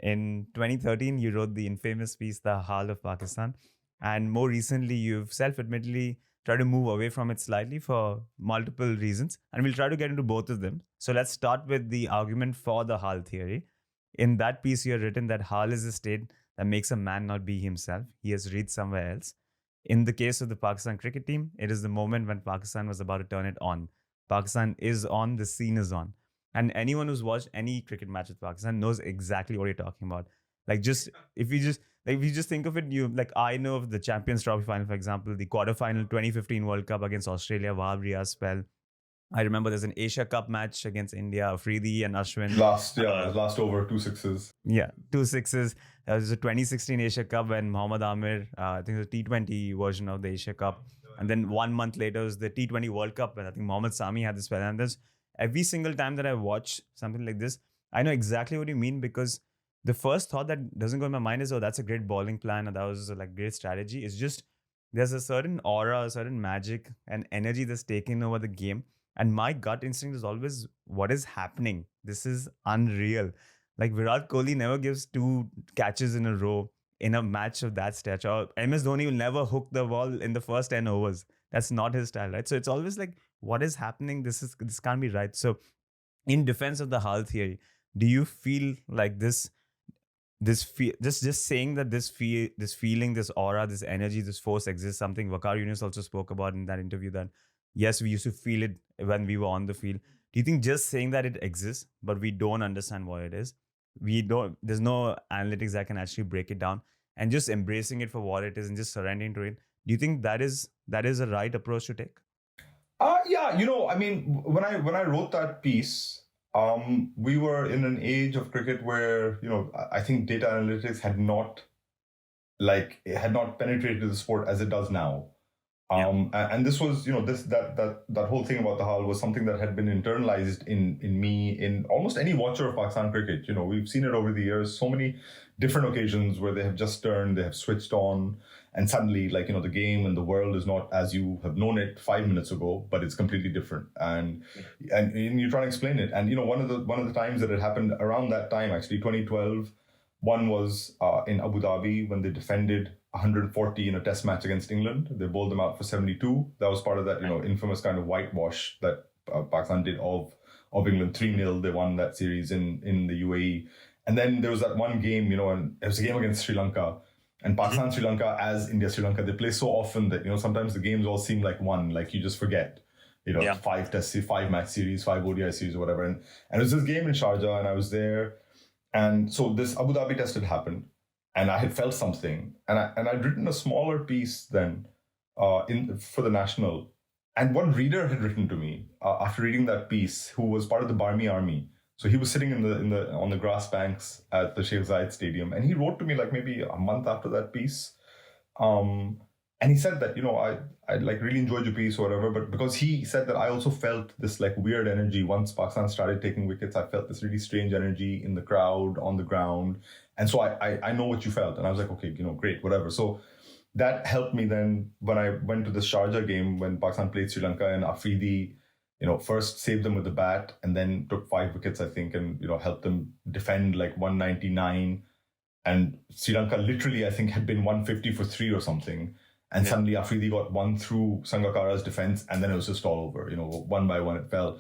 In 2013, you wrote the infamous piece, The Haal of Pakistan. And more recently, you've self-admittedly tried to move away from it slightly for multiple reasons. And we'll try to get into both of them. So let's start with the argument for the Haal theory. In that piece, you have written that Haal is a state that makes a man not be himself. He has reached somewhere else. In the case of the Pakistan cricket team, it is the moment when Pakistan was about to turn it on. Pakistan is on, the scene is on. And anyone who's watched any cricket match with Pakistan knows exactly what you're talking about. Like just if you just think of it, you like I know of the Champions Trophy final, for example, the quarterfinal 2015 World Cup against Australia, Wahab Riaz spell. I remember there's an Asia Cup match against India, Afridi and Ashwin. Last over 2 6s. Yeah, 2 6s. There was a 2016 Asia Cup when Mohammad Amir, I think the T20 version of the Asia Cup. And then 1 month later was the T20 World Cup, and I think Mohammad Sami had this spell. And there's every single time that I watch something like this, I know exactly what you mean, because the first thought that doesn't go in my mind is, oh, that's a great bowling plan, or that was like great strategy. It's just there's a certain aura, a certain magic and energy that's taken over the game. And my gut instinct is always, what is happening? This is unreal. Like Virat Kohli never gives 2 catches in a row in a match of that stature. Or MS Dhoni will never hook the ball in the first 10 overs. That's not his style, right? So it's always like, what is happening? This can't be right. So in defense of the Hal theory, do you feel like just saying that this feeling, this aura, this energy, this force exists, something Vakar Yunus also spoke about in that interview, that yes, we used to feel it when we were on the field. Do you think just saying that it exists, but we don't understand what it is, there's no analytics that can actually break it down, and just embracing it for what it is and just surrendering to it, do you think that is a right approach to take? Yeah, I mean, when I wrote that piece, we were in an age of cricket where, I think data analytics had not penetrated the sport as it does now. And this was, that whole thing about the Hal was something that had been internalized in me, in almost any watcher of Pakistan cricket. We've seen it over the years, so many different occasions where they have just turned, they have switched on, and suddenly, the game and the world is not as you have known it 5 minutes ago, but it's completely different. And you're trying to explain it. And one of the times that it happened around that time, actually 2012, one was in Abu Dhabi when they defended 140 in a test match against England. They bowled them out for 72. That was part of that, infamous kind of whitewash that Pakistan did of England. 3-0, they won that series in the UAE. And then there was that one game, and it was a game against Sri Lanka. And Pakistan, Sri Lanka, as India, Sri Lanka, they play so often that, sometimes the games all seem like one, like you just forget. 5 match series, 5 ODI series or whatever. And it was this game in Sharjah, and I was there. And so this Abu Dhabi test had happened, and I had felt something, and I'd written a smaller piece then for the National. And one reader had written to me after reading that piece, who was part of the Barmi army. So he was sitting on the grass banks at the Sheikh Zayed Stadium, and he wrote to me like maybe a month after that piece. And he said that, I like really enjoyed your piece or whatever, but because he said that I also felt this like weird energy once Pakistan started taking wickets. I felt this really strange energy in the crowd, on the ground. And so I know what you felt. And I was like, okay, great, whatever. So that helped me then when I went to the Sharjah game when Pakistan played Sri Lanka, and Afridi, first saved them with the bat and then took 5 wickets, I think, and, helped them defend like 199. And Sri Lanka literally, I think, had been 150 for 3 or something. And suddenly Afridi got one through Sangakkara's defense, and then it was just all over. One by one it fell.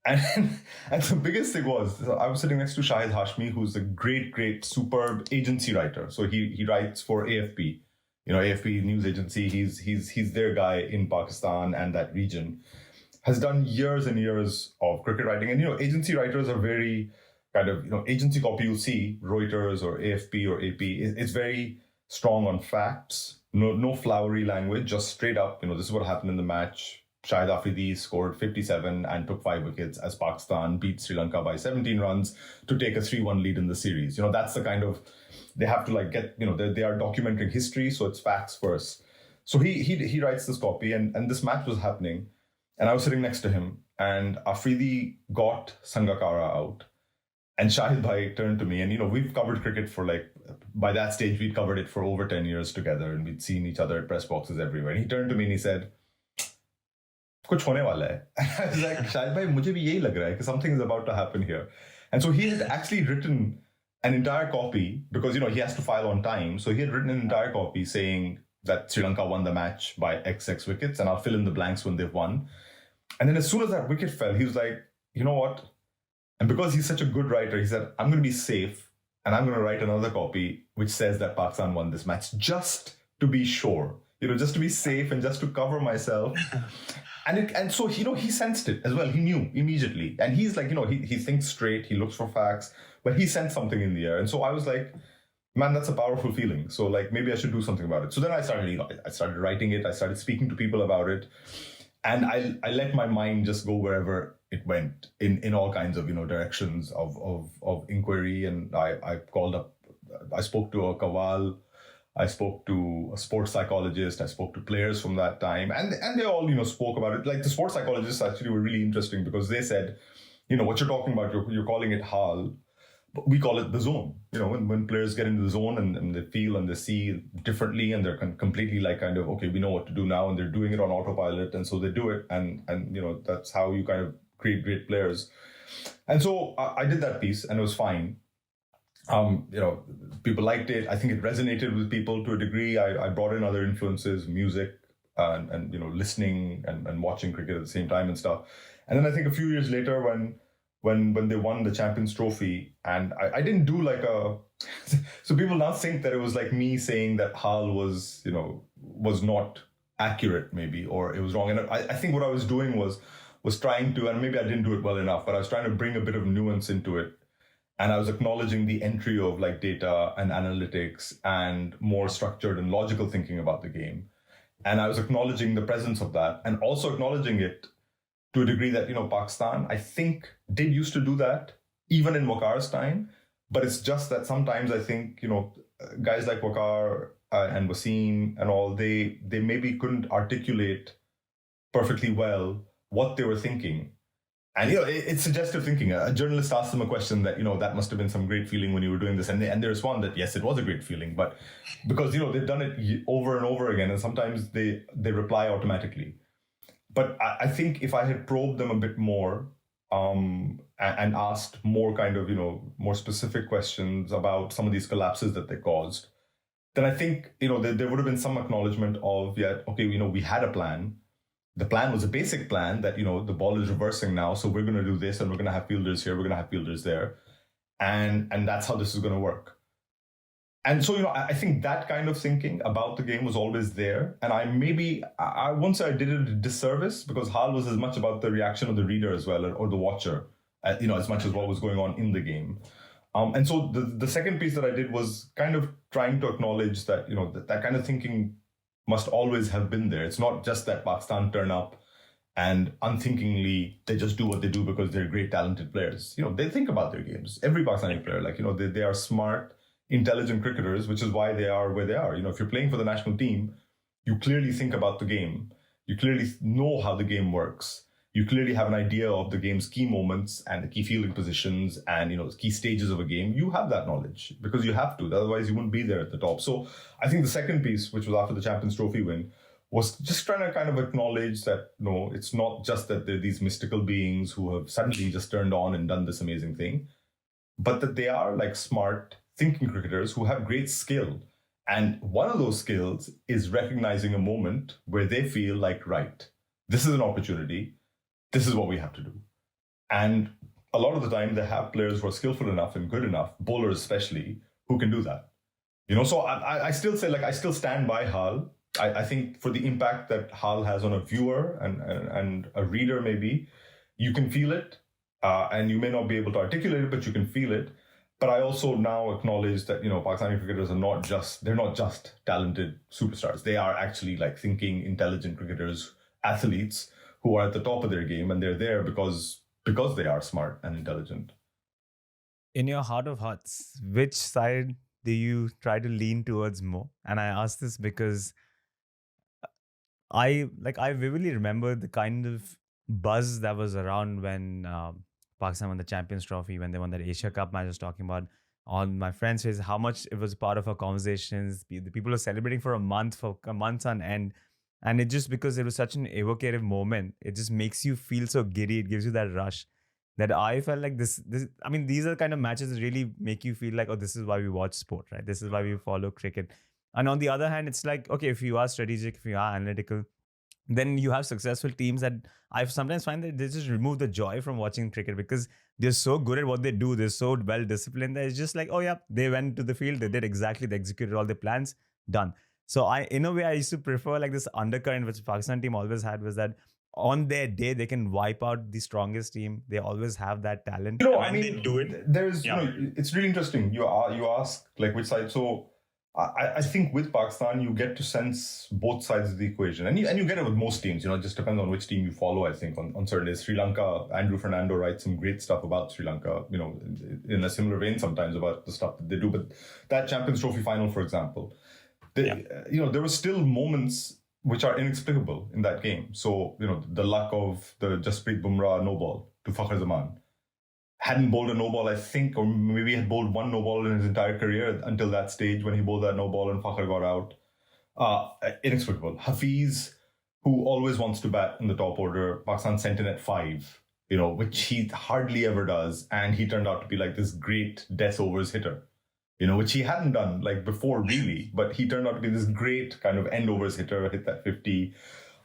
And the biggest thing was, I was sitting next to Shahid Hashmi, who's a great, great, superb agency writer. So he writes for AFP, AFP news agency. He's their guy in Pakistan and that region. Has done years and years of cricket writing. And, agency writers are very kind of, agency copy you'll see, Reuters or AFP or AP, it's very strong on facts. No flowery language, just straight up, this is what happened in the match. Shahid Afridi scored 57 and took 5 wickets as Pakistan beat Sri Lanka by 17 runs to take a 3-1 lead in the series. That's the kind of, they have to like get, they are documenting history, so it's facts first. So he writes this copy, and this match was happening, and I was sitting next to him, and Afridi got Sangakkara out. And Shahid Bhai turned to me, and we've covered cricket for by that stage, we'd covered it for over 10 years together, and we'd seen each other at press boxes everywhere. And he turned to me and he said, "Kuch hone wala hai." And I was like, "Shahid Bhai, mujhe bhi yahi lag raha hai, कि something is about to happen here." And so he had actually written an entire copy, because he has to file on time. So he had written an entire copy saying that Sri Lanka won the match by XX wickets, and I'll fill in the blanks when they've won. And then as soon as that wicket fell, he was like, you know what? And because he's such a good writer, he said, I'm going to be safe, and I'm going to write another copy which says that Pakistan won this match, just to be sure, just to be safe and just to cover myself. And so he sensed it as well. He knew immediately, and he's like, he thinks straight, he looks for facts, but he sensed something in the air. And so I was like, man, that's a powerful feeling. So like, maybe I should do something about it. So then I started writing it. I started speaking to people about it, and I let my mind just go wherever it went in all kinds of directions of inquiry. And I called up, I spoke to a kawal, I spoke to a sports psychologist, I spoke to players from that time, and they all spoke about it. Like the sports psychologists actually were really interesting, because they said, what you're talking about, you're calling it haal, but we call it the zone. When players get into the zone and they feel and they see differently, and they're completely like kind of, okay, we know what to do now, and they're doing it on autopilot, and so they do it, and that's how you kind of create great players. And so I did that piece, and it was fine. People liked it. I think it resonated with people to a degree. I brought in other influences, music, and listening and watching cricket at the same time and stuff. And then I think a few years later, when they won the Champions Trophy, and I didn't do like a so people now think that it was like me saying that haal was not accurate, maybe, or it was wrong. And I think what I was doing was trying to, and maybe I didn't do it well enough, but I was trying to bring a bit of nuance into it. And I was acknowledging the entry of like data and analytics and more structured and logical thinking about the game. And I was acknowledging the presence of that, and also acknowledging it to a degree that, Pakistan, I think, did used to do that, even in Waqar's time. But it's just that sometimes I think, guys like Waqar and Wasim and all, they maybe couldn't articulate perfectly well what they were thinking. And, it's suggestive thinking. A journalist asked them a question that, that must have been some great feeling when you were doing this. And they respond that, yes, it was a great feeling. But because, they've done it over and over again, and sometimes they reply automatically. But I think if I had probed them a bit more and asked more kind of, more specific questions about some of these collapses that they caused, then I think, there would have been some acknowledgement of, yeah, okay, we had a plan. The plan was a basic plan that, the ball is reversing now, so we're going to do this, and we're going to have fielders here, we're going to have fielders there. And that's how this is going to work. And so, I think that kind of thinking about the game was always there. And I won't say I did it a disservice, because haal was as much about the reaction of the reader as well, or the watcher, as much as what was going on in the game. And so the second piece that I did was kind of trying to acknowledge that, that kind of thinking must always have been there. It's not just that Pakistan turn up and unthinkingly they just do what they do because they're great, talented players. They think about their games. Every Pakistani player, they are smart, intelligent cricketers, which is why they are where they are. If you're playing for the national team, you clearly think about the game. You clearly know how the game works. You clearly have an idea of the game's key moments and the key fielding positions and, key stages of a game. You have that knowledge because you have to. Otherwise, you wouldn't be there at the top. So I think the second piece, which was after the Champions Trophy win, was just trying to kind of acknowledge that, no, it's not just that they're these mystical beings who have suddenly just turned on and done this amazing thing, but that they are like smart, thinking cricketers who have great skill. And one of those skills is recognizing a moment where they feel like, right, this is an opportunity. This is what we have to do. And a lot of the time they have players who are skillful enough and good enough, bowlers especially, who can do that. So I still say, I still stand by haal. I think for the impact that haal has on a viewer and a reader, maybe, you can feel it. And you may not be able to articulate it, but you can feel it. But I also now acknowledge that, Pakistani cricketers they're not just talented superstars. They are actually thinking, intelligent cricketers, athletes who are at the top of their game, and they're there because they are smart and intelligent. In your heart of hearts, which side do you try to lean towards more? And I ask this because I vividly remember the kind of buzz that was around when Pakistan won the Champions Trophy, when they won that Asia Cup match I was talking about. On my friends' face, how much it was part of our conversations. The people were celebrating for months on end. And it just, because it was such an evocative moment, it just makes you feel so giddy. It gives you that rush. that I felt like this. I mean, these are the kind of matches that really make you feel like, oh, this is why we watch sport, right? This is why we follow cricket. And on the other hand, it's like, okay, if you are strategic, if you are analytical, then you have successful teams that I sometimes find that they just remove the joy from watching cricket because they're so good at what they do. They're so well disciplined that it's just like, oh yeah, they went to the field, they did exactly, they executed all their plans, done. So in a way, I used to prefer like this undercurrent which Pakistan team always had was that on their day they can wipe out the strongest team. They always have that talent. I mean, they do it. There's, it's really interesting. You ask like which side. So I think with Pakistan, you get to sense both sides of the equation. And you get it with most teams, it just depends on which team you follow, I think, on certain days. Sri Lanka, Andrew Fernando writes some great stuff about Sri Lanka, in a similar vein sometimes about the stuff that they do. But that Champions Trophy final, for example, there were still moments which are inexplicable in that game. So, the luck of the Jasprit Bumrah no ball to Fakhar Zaman. Hadn't bowled a no ball, I think, or maybe had bowled one no ball in his entire career until that stage when he bowled that no ball and Fakhar got out. Inexplicable. Hafiz, who always wants to bat in the top order, Pakistan sent in at 5, which he hardly ever does. And he turned out to be like this great death overs hitter, which he hadn't done like before really, but he turned out to be this great kind of end overs hitter, hit that 50.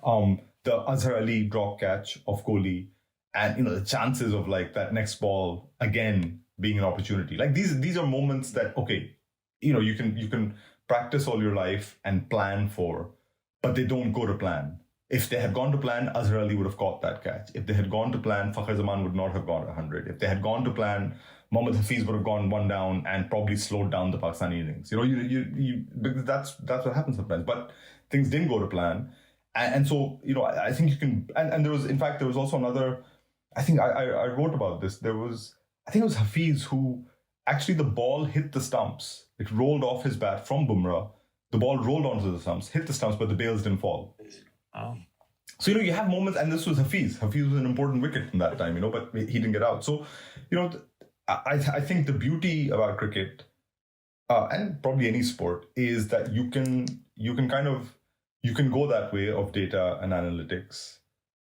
The Azhar Ali drop catch of Kohli. And the chances of like that next ball again being an opportunity, like these are moments that you can practice all your life and plan for, but they don't go to plan. If they had gone to plan, Azhar Ali would have caught that catch. If they had gone to plan, Fakhar Zaman would not have gone 100. If they had gone to plan, Mohammad Hafiz would have gone 1 down and probably slowed down the Pakistani innings. Because that's what happens sometimes. But things didn't go to plan, and so I think you can. And there was also another. I think I wrote about this. I think it was Hafiz who actually the ball hit the stumps. It rolled off his bat from Bumrah. The ball rolled onto the stumps, hit the stumps, but the bails didn't fall. Oh. So, you have moments, and this was Hafiz. Hafiz was an important wicket from that time, but he didn't get out. So, I think the beauty about cricket, and probably any sport, is that you can go that way of data and analytics,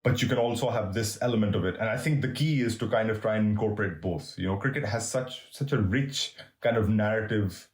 but you can also have this element of it. And I think the key is to kind of try and incorporate both. Cricket has such a rich kind of narrative.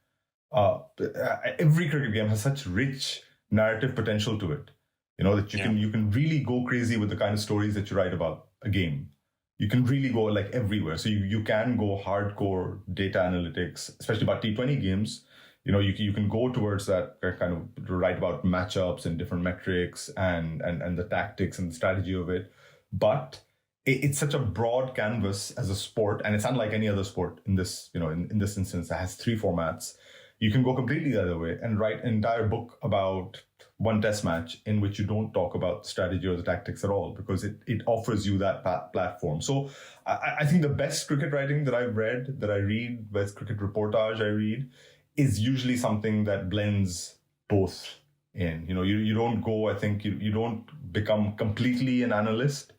Every cricket game has such rich narrative potential to it. That you can really go crazy with the kind of stories that you write about a game. You can really go like everywhere. So you can go hardcore data analytics, especially about T20 games. You can go towards that kind of write about matchups and different metrics and the tactics and the strategy of it. But it's such a broad canvas as a sport, and it's unlike any other sport in this, in this instance that has 3 formats. You can go completely the other way and write an entire book about one test match in which you don't talk about the strategy or the tactics at all, because it offers you that platform. So I think the best cricket writing that I read, best cricket reportage I read, is usually something that blends both in. You don't go, I think, you don't become completely an analyst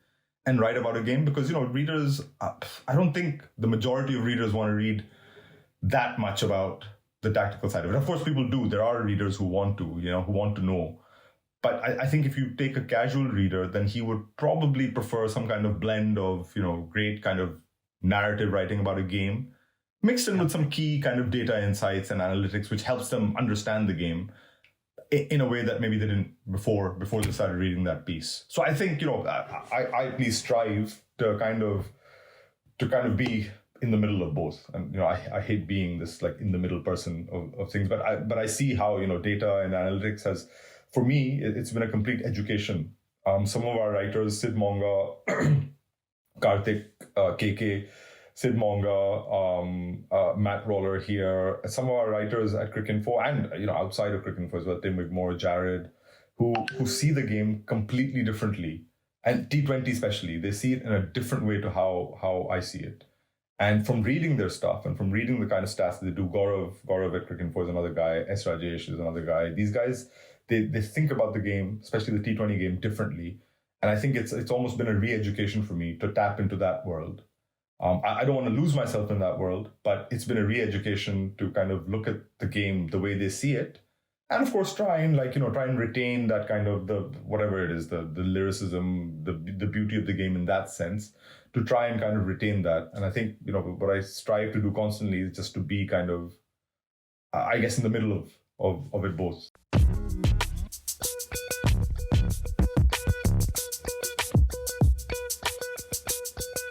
and write about a game, because, readers, I don't think the majority of readers want to read that much about the tactical side of it. Of course, people do. There are readers who want to, who want to know. But I think if you take a casual reader, then he would probably prefer some kind of blend of, great kind of narrative writing about a game, mixed in with some key kind of data insights and analytics, which helps them understand the game in a way that maybe they didn't before they started reading that piece. So I think, I at least strive to kind of be in the middle of both. And, I hate being this like in the middle person of things, but I see how, data and analytics has, for me, it's been a complete education. Some of our writers, Sid Monga, Karthik, KK, Sid Monga, Matt Roller here, some of our writers at Cricinfo and, outside of Cricinfo as well, Tim Wigmore, Jared, who see the game completely differently. And T20 especially, they see it in a different way to how I see it. And from reading their stuff and from reading the kind of stats that they do, Gaurav at Cricinfo is another guy, S. Rajesh is another guy. These guys, they think about the game, especially the T20 game, differently. And I think it's almost been a re-education for me to tap into that world. I don't want to lose myself in that world, but it's been a re-education to kind of look at the game the way they see it and of course try and retain that kind of the whatever it is, the lyricism, the beauty of the game in that sense, to try and kind of retain that. And I think what I strive to do constantly is just to be kind of, I guess, in the middle of it both.